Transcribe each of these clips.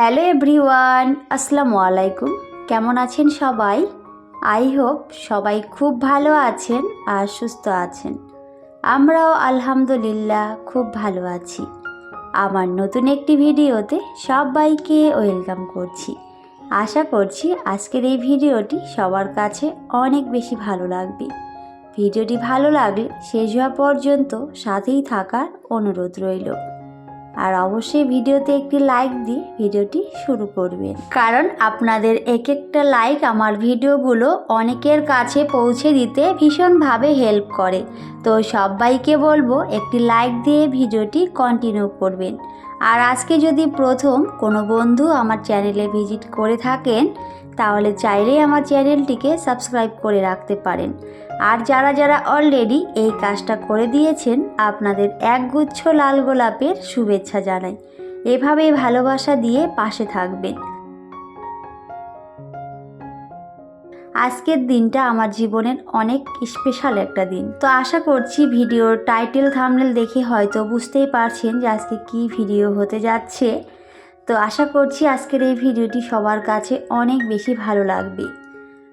Hello everyone, আসসালামু আলাইকুম। কেমন আছেন সবাই? আই হোপ সবাই খুব ভালো আছেন আর সুস্থ আছেন। আমরাও আলহামদুলিল্লাহ খুব ভালো আছি। আমার নতুন একটি ভিডিওতে সবাইকে ওয়েলকাম করছি। আশা করছি আজকের এই ভিডিওটি সবার কাছে অনেক বেশি ভালো লাগবে। ভিডিওটি ভালো লাগলে শেষ হওয়া পর্যন্ত সাথেই থাকার অনুরোধ রইল। আর অবশ্যই ভিডিওতে একটি লাইক দিয়ে ভিডিওটি শুরু করবেন, কারণ আপনাদের এক একটা লাইক আমার ভিডিওগুলো অনেকের কাছে পৌঁছে দিতে ভীষণভাবে হেল্প করে। তো সবাইকে বলবো একটি লাইক দিয়ে ভিডিওটি কন্টিনিউ করবেন। আর আজকে যদি প্রথম কোনো বন্ধু আমার চ্যানেলে ভিজিট করে থাকেন তাহলে চাইলেই আমার চ্যানেলটিকে সাবস্ক্রাইব করে রাখতে পারেন। আর যারা যারা অলরেডি এই কাজটা করে দিয়েছেন আপনাদের একগুচ্ছ লাল গোলাপের শুভেচ্ছা জানাই। এভাবেই ভালোবাসা দিয়ে পাশে থাকবেন। আজকের দিনটা আমার জীবনের অনেক স্পেশাল একটা দিন। তো আশা করছি ভিডিওর টাইটেল থাম্বনেল দেখে হয়তো বুঝতেই পারছেন যে আজকে কি ভিডিও হতে যাচ্ছে। তো আশা করছি আজকের এই ভিডিওটি সবার কাছে অনেক বেশি ভালো লাগবে।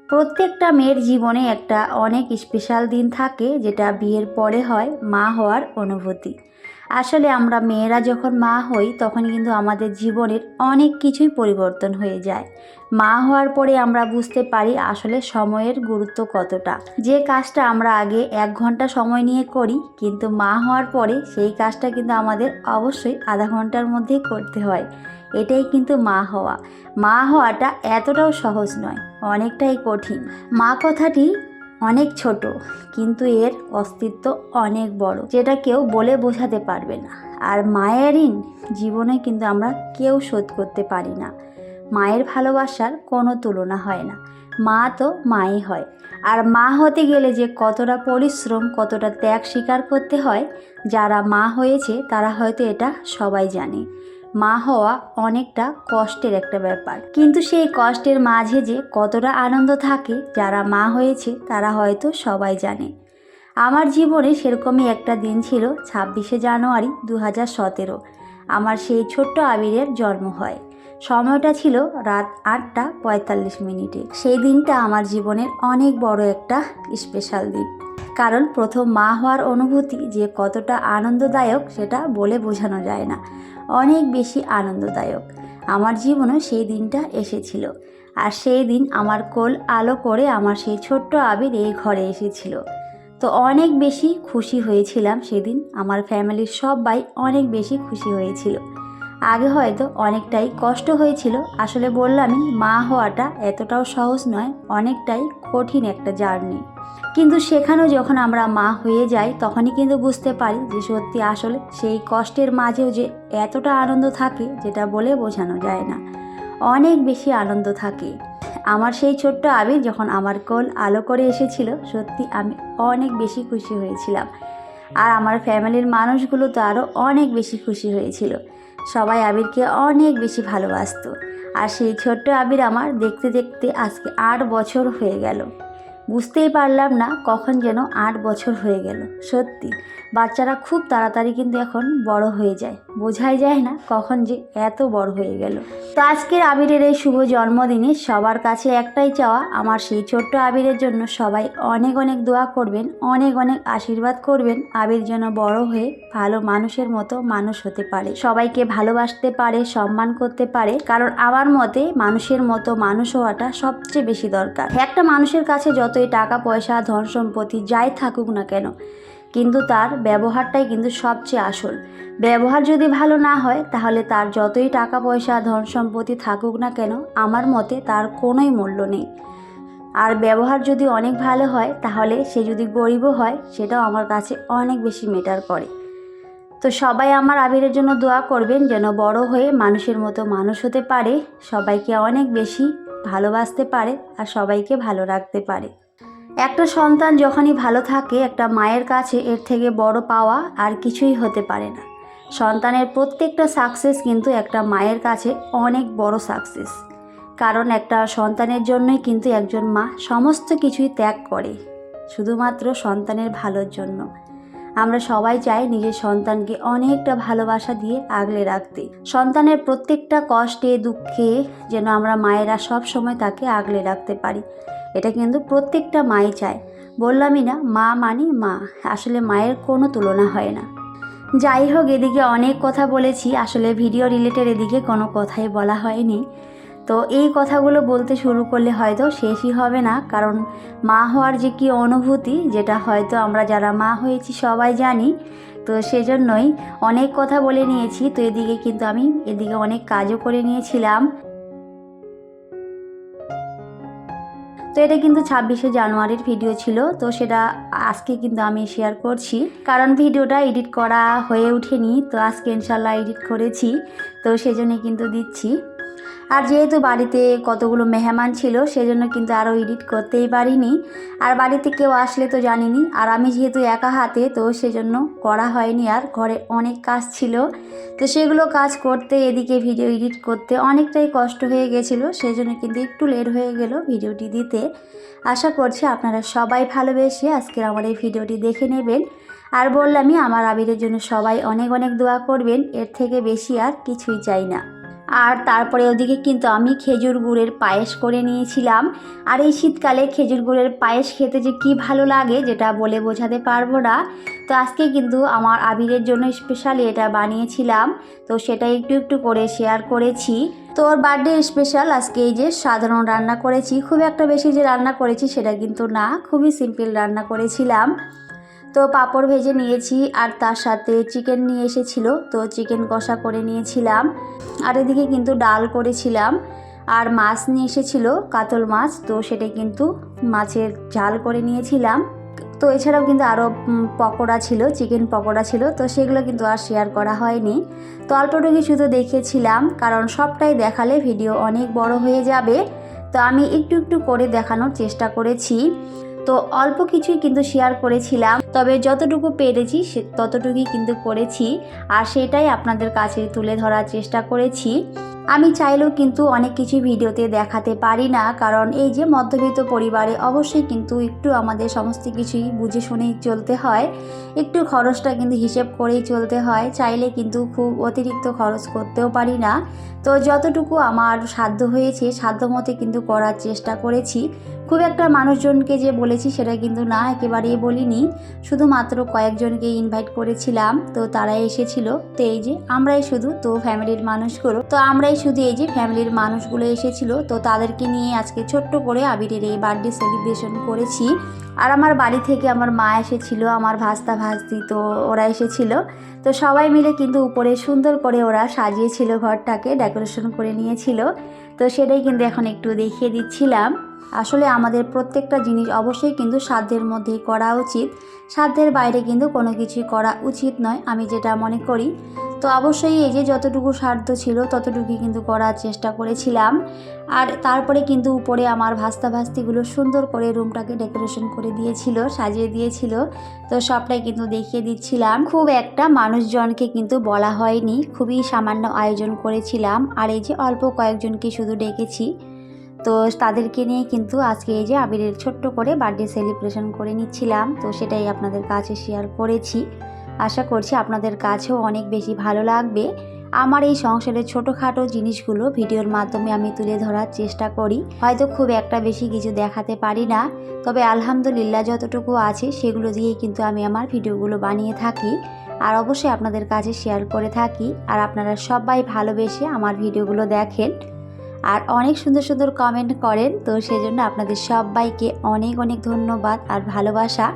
প্রত্যেকটা মেয়ের জীবনে একটা অনেক স্পেশাল দিন থাকে, যেটা বিয়ের পরে হয় মা হওয়ার অনুভূতি। আসলে আমরা মেয়েরা যখন মা হই তখন কিন্তু আমাদের জীবনের অনেক কিছুই পরিবর্তন হয়ে যায়। মা হওয়ার পরে আমরা বুঝতে পারি আসলে সময়ের গুরুত্ব কতটা। যে কাজটা আমরা আগে 1 ঘন্টা সময় নিয়ে করি, কিন্তু মা হওয়ার পরে সেই কাজটা কিন্তু আমাদের অবশ্যই আধা ঘন্টার মধ্যেই করতে হয়। এটাই কিন্তু মা হওয়া। মা হওয়াটা এতটাও সহজ নয়, অনেকটাই কঠিন। মা কথাটি অনেক ছোট, কিন্তু এর অস্তিত্ব অনেক বড়, যেটা কেউ বলে বোঝাতে পারবে না। আর মায়ের ঋণ জীবনে কিন্তু আমরা কেউ শোধ করতে পারি না। মায়ের ভালোবাসার কোনো তুলনা হয় না। মা তো মাই হয়। আর মা হতে গেলে যে কতটা পরিশ্রম, কতটা ত্যাগ স্বীকার করতে হয়, যারা মা হয়েছে তারা হয়তো এটা সবাই জানে। মা হওয়া অনেকটা কষ্টের একটা ব্যাপার, কিন্তু সেই কষ্টের মাঝে যে কতটা আনন্দ থাকে যারা মা হয়েছে তারা হয়তো সবাই জানে। আমার জীবনে সেরকমই একটা দিন ছিল 26শে জানুয়ারি 2017। আমার সেই ছোট্ট আবিরের জন্ম হয়। সময়টা ছিল রাত 8টা 45 মিনিটে। সেই দিনটা আমার জীবনের অনেক বড় একটা স্পেশাল দিন, কারণ প্রথম মা হওয়ার অনুভূতি যে কতটা আনন্দদায়ক সেটা বলে বোঝানো যায় না। অনেক বেশি আনন্দদায়ক। আমার জীবনে সেই দিনটা এসেছিল। আর সেই দিন আমার কোল আলো করে আমার সেই ছোট্ট আবির এই ঘরে এসেছিল। তো অনেক বেশি খুশি হয়েছিলাম সেদিন। আমার ফ্যামিলির সবাই অনেক বেশি খুশি হয়েছিল। আগে হয়তো অনেকটাই কষ্ট হয়েছিল। আসলে বললামই, মা হওয়াটা এতটাও সহজ নয়, অনেকটাই কঠিন একটা জার্নি। কিন্তু সেখানেও যখন আমরা মা হয়ে যাই তখনই কিন্তু বুঝতে পারি যে সত্যি আসলে সেই কষ্টের মাঝেও যে এতটা আনন্দ থাকে যেটা বলে বোঝানো যায় না। অনেক বেশি আনন্দ থাকে। আমার সেই ছোট্ট আবির যখন আমার কোল আলো করে এসেছিল, সত্যি আমি অনেক বেশি খুশি হয়েছিলাম। আর আমার ফ্যামিলির মানুষগুলো তো আরও অনেক বেশি খুশি হয়েছিল। সবাই আবিরকে অনেক বেশি ভালোবাসতো। আর সেই ছোট্ট আবির আমার দেখতে দেখতে আজকে 8 বছর হয়ে গেল। বুঝতেই পারলাম না কখন যেন 8 বছর হয়ে গেল। সত্যি বাচ্চারা খুব তাড়াতাড়ি কিন্তু এখন বড় হয়ে যায়, বোঝাই যায় না কখন যে এত বড় হয়ে গেল। তো আজকের আবিরের এই শুভ জন্মদিনে সবার কাছে একটাই চাওয়া, আমার সেই ছোট্ট আবিরের জন্য সবাই অনেক অনেক দোয়া করবেন, অনেক অনেক আশীর্বাদ করবেন। আবির যেন বড় হয়ে ভালো মানুষের মতো মানুষ হতে পারে, সবাইকে ভালোবাসতে পারে, সম্মান করতে পারে। কারণ আমার মতে মানুষের মতো মানুষ হওয়াটা সবচেয়ে বেশি দরকার। একটা মানুষের কাছে যতই টাকা পয়সা ধন সম্পত্তি যাই থাকুক না কেন, কিন্তু তার ব্যবহারটাই কিন্তু সবচেয়ে আসল। ব্যবহার যদি ভালো না হয় তাহলে তার যতই টাকা পয়সা ধন সম্পত্তি থাকুক না কেন, আমার মতে তার কোনোই মূল্য নেই। আর ব্যবহার যদি অনেক ভালো হয় তাহলে সে যদি গরিবও হয় সেটাও আমার কাছে অনেক বেশি ম্যাটার করে। তো সবাই আমার আবিরের জন্য দোয়া করবেন যেন বড় হয়ে মানুষের মতো মানুষ হতে পারে, সবাইকে অনেক বেশি ভালোবাসতে পারে আর সবাইকে ভালো রাখতে পারে। একটা সন্তান যখনই ভালো থাকে, একটা মায়ের কাছে এর থেকে বড় পাওয়া আর কিছুই হতে পারে না। সন্তানের প্রত্যেকটা সাকসেস কিন্তু একটা মায়ের কাছে অনেক বড় সাকসেস। কারণ একটা সন্তানের জন্যই কিন্তু একজন মা সমস্ত কিছুই ত্যাগ করে, শুধুমাত্র সন্তানের ভালোর জন্য। আমরা সবাই চাই নিজের সন্তানকে অনেকটা ভালোবাসা দিয়ে আগলে রাখতে। সন্তানের প্রত্যেকটা কষ্টে দুঃখে যেন আমরা মায়েরা সব সময় তাকে আগলে রাখতে পারি, এটা কিন্তু প্রত্যেকটা মাই চায়। বললামই না, মা মানে মা, আসলে মায়ের কোনো তুলনা হয় না। যাই হোক, এদিকে অনেক কথা বলেছি, আসলে ভিডিও রিলেটেড এদিকে কোনো কথাই বলা হয়নি। তো এই কথাগুলো বলতে শুরু করলে হয়তো শেষই হবে না, কারণ মা হওয়ার যে কী অনুভূতি, যেটা হয়তো আমরা যারা মা হয়েছি সবাই জানি। তো সেজন্যই অনেক কথা বলে নিয়েছি। তো এদিকে কিন্তু আমি অনেক কাজও করে নিয়েছিলাম। তো এটা কিন্তু 26শে জানুয়ারির ভিডিও ছিল, তো সেটা আজকে কিন্তু আমি শেয়ার করছি, কারণ ভিডিওটা এডিট করা হয়ে ওঠেনি। তো আজকে ইনশাল্লাহ এডিট করেছি, তো সেজন্য কিন্তু দিচ্ছি। আর যেহেতু বাড়িতে কতগুলো মেহমান ছিল, সেজন্য কিন্তু আরও এডিট করতেই পারিনি। আর বাড়িতে কেউ আসলে তো জানিনি, আর আমি যেহেতু একা হাতে, তো সেজন্য করা হয়নি। আর ঘরে অনেক কাজ ছিল, তো সেগুলো কাজ করতে এদিকে ভিডিও এডিট করতে অনেকটাই কষ্ট হয়ে গেছিলো, সেই জন্য কিন্তু একটু লেট হয়ে গেল ভিডিওটি দিতে। আশা করছি আপনারা সবাই ভালোবেসে আজকের আমার এই ভিডিওটি দেখে নেবেন। আর বললামই, আমার আবিরের জন্য সবাই অনেক অনেক দোয়া করবেন, এর থেকে বেশি আর কিছুই চাই না। আর তারপরে ওদিকে কিন্তু আমি খেজুর গুড়ের পায়েস করে নিয়েছিলাম। আর এই শীতকালে খেজুর গুড়ের পায়েস খেতে যে কি ভালো লাগে, যেটা বলে বোঝাতে পারবো না। তো আজকে কিন্তু আমার আবিরের জন্য স্পেশালি এটা বানিয়েছিলাম, তো সেটা একটু একটু করে শেয়ার করেছি। তো ওর বার্থডে স্পেশাল আজকে এই যে সাধারণ রান্না করেছি, খুব একটা বেশি যে রান্না করেছি সেটা কিন্তু না, খুবই সিম্পল রান্না করেছিলাম। তো পাঁপড় ভেজে নিয়েছি, আর তার সাথে চিকেন নিয়ে এসেছিলো, তো চিকেন কষা করে নিয়েছিলাম। আর এদিকে কিন্তু ডাল করেছিলাম, আর মাছ নিয়ে এসেছিলো কাতল মাছ, তো সেটা কিন্তু মাছের ঝাল করে নিয়েছিলাম। তো এছাড়াও কিন্তু আরও পকোড়া ছিল, চিকেন পকোড়া ছিল, তো সেগুলো কিন্তু আর শেয়ার করা হয়নি। তো অল্পটুকু শুধু দেখিয়েছিলাম, কারণ সবটাই দেখালে ভিডিও অনেক বড় হয়ে যাবে। তো আমি একটু একটু করে দেখানোর চেষ্টা করেছি। তো অল্প কিছুই কিন্তু শেয়ার করেছিলাম, তবে যতটুকু পেরেছি ততটুকুই কিন্তু করেছি, আর সেটাই আপনাদের কাছে তুলে ধরার চেষ্টা করেছি। আমি চাইলেও কিন্তু অনেক কিছু ভিডিওতে দেখাতে পারি না, কারণ এই যে মধ্যবিত্ত পরিবারে অবশ্যই কিন্তু একটু আমাদের সমস্ত কিছুই বুঝে শুনেই চলতে হয়, একটু খরচটা কিন্তু হিসেব করেই চলতে হয়, চাইলে কিন্তু খুব অতিরিক্ত খরচ করতেও পারি না। তো যতটুকু আমার সাধ্য হয়েছে সাধ্যমতো কিন্তু করার চেষ্টা করেছি। খুব একটা মানুষজনকে যে বলেছি সেটা কিন্তু না, একেবারেই বলিনি, শুধুমাত্র কয়েকজনকে ইনভাইট করেছিলাম, তো তারাই এসেছিল। তো এই যে আমরাই শুধু, তো ফ্যামিলির মানুষগুলো, তো আমরাই শুধু এই যে ফ্যামিলির মানুষগুলো এসেছিল, তো তাদেরকে নিয়ে আজকে ছোট্ট করে আবিরের এই বার্থডে সেলিব্রেশন করেছি। আর আমার বাড়ি থেকে আমার মা এসেছিল, আমার ভাস্তা ভাস্তি, তো ওরা এসেছিল। তো সবাই মিলে কিন্তু উপরে সুন্দর করে ওরা সাজিয়েছিল, ঘরটাকে ডেকোরেশন করে নিয়েছিল। তো সেটাই কিন্তু এখন একটু দেখিয়ে দিচ্ছিলাম। আসলে আমাদের প্রত্যেকটা জিনিস অবশ্যই কিন্তু সাধ্যের মধ্যেই করা উচিত, সাধ্যের বাইরে কিন্তু কোনো কিছুই করা উচিত নয়, আমি যেটা মনে করি। তো অবশ্যই এই যে যতটুকু সাধ্য ছিল ততটুকুই কিন্তু করার চেষ্টা করেছিলাম। আর তারপরে কিন্তু উপরে আমার ভাস্তা ভাস্তিগুলো সুন্দর করে রুমটাকে ডেকোরেশন করে দিয়েছিল, সাজিয়ে দিয়েছিল। তো সবটাই কিন্তু দেখিয়ে দিচ্ছিলাম। খুব একটা মানুষজনকে কিন্তু বলা হয়নি, খুবই সামান্য আয়োজন করেছিলাম। আর এই যে অল্প কয়েকজনকে শুধু ডেকেছি, তো তাদেরকে নিয়ে কিন্তু আজকে এই যে আবিরের ছোট্ট করে বার্থডে সেলিব্রেশন করে নিচ্ছিলাম। তো সেটাই আপনাদের কাছে শেয়ার করেছি, আশা করছি আপনাদের কাছেও অনেক বেশি ভালো লাগবে। আমার এই সংসারের ছোটোখাটো জিনিসগুলো ভিডিওর মাধ্যমে আমি তুলে ধরার চেষ্টা করি, হয়তো খুব একটা বেশি কিছু দেখাতে পারি না, তবে আলহামদুলিল্লাহ যতটুকু আছে সেগুলো দিয়েই কিন্তু আমি আমার ভিডিওগুলো বানিয়ে থাকি, আর অবশ্যই আপনাদের কাছে শেয়ার করে থাকি। আর আপনারা সবাই ভালোবেসে আমার ভিডিওগুলো দেখেন, আর অনেক সুন্দর সুন্দর কমেন্ট করেন, তো সেজন্য আপনাদের সবাইকে অনেক অনেক ধন্যবাদ আর ভালোবাসা।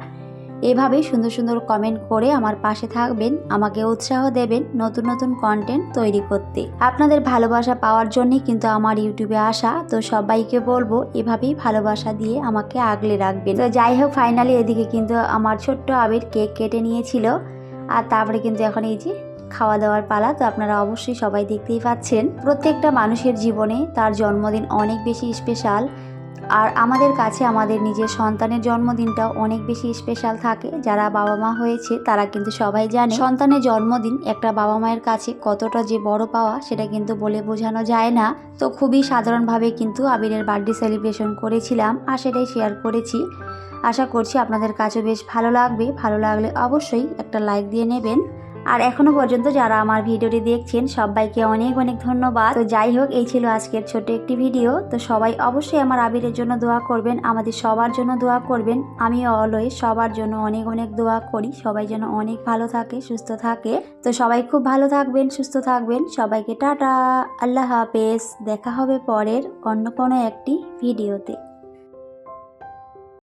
এভাবেই সুন্দর সুন্দর কমেন্ট করে আমার পাশে থাকবেন, আমাকে উৎসাহ দেবেন নতুন নতুন কন্টেন্ট তৈরি করতে। আপনাদের ভালোবাসা পাওয়ার জন্যই কিন্তু আমার ইউটিউবে আসা, তো সবাইকে বলবো এভাবেই ভালোবাসা দিয়ে আমাকে আগলে রাখবেন। তো যাই হোক, ফাইনালি এদিকে কিন্তু আমার ছোট্ট আবির কেক কেটে নিয়েছিল, আর তারপরে কিন্তু এখন এই যে খাওয়া দাওয়ার পালা। তো আপনারা অবশ্যই সবাই দেখতেই পাচ্ছেন, প্রত্যেকটা মানুষের জীবনে তার জন্মদিন অনেক বেশি স্পেশাল। আর আমাদের কাছে আমাদের নিজের সন্তানের জন্মদিনটাও অনেক বেশি স্পেশাল থাকে। যারা বাবা মা হয়েছে তারা কিন্তু সবাই জানে সন্তানের জন্মদিন একটা বাবা মায়ের কাছে কতটা যে বড় পাওয়া সেটা কিন্তু বলে বোঝানো যায় না। তো খুবই সাধারণভাবে কিন্তু আবিরের বার্থডে সেলিব্রেশন করেছিলাম আর সেটাই শেয়ার করেছি। আশা করছি আপনাদের কাছেও বেশ ভালো লাগবে। ভালো লাগলে অবশ্যই একটা লাইক দিয়ে নেবেন। আর এখনো পর্যন্ত যারা আমার ভিডিওটি দেখছেন সবাইকে অনেক অনেক ধন্যবাদ। তো যাই হোক, এই ছিল আজকের ছোট একটি ভিডিও। তো সবাই অবশ্যই আমার আবিরের জন্য দোয়া করবেন, আমাদের সবার জন্য দোয়া করবেন। আমিও অলওয়েজ সবার জন্য অনেক অনেক দোয়া করি, সবাই যেন অনেক ভালো থাকে, সুস্থ থাকে। তো সবাই খুব ভালো থাকবেন, সুস্থ থাকবেন। সবাইকে টাটা, আল্লাহ হাফেজ। দেখা হবে পরের অন্য কোনো একটি ভিডিওতে।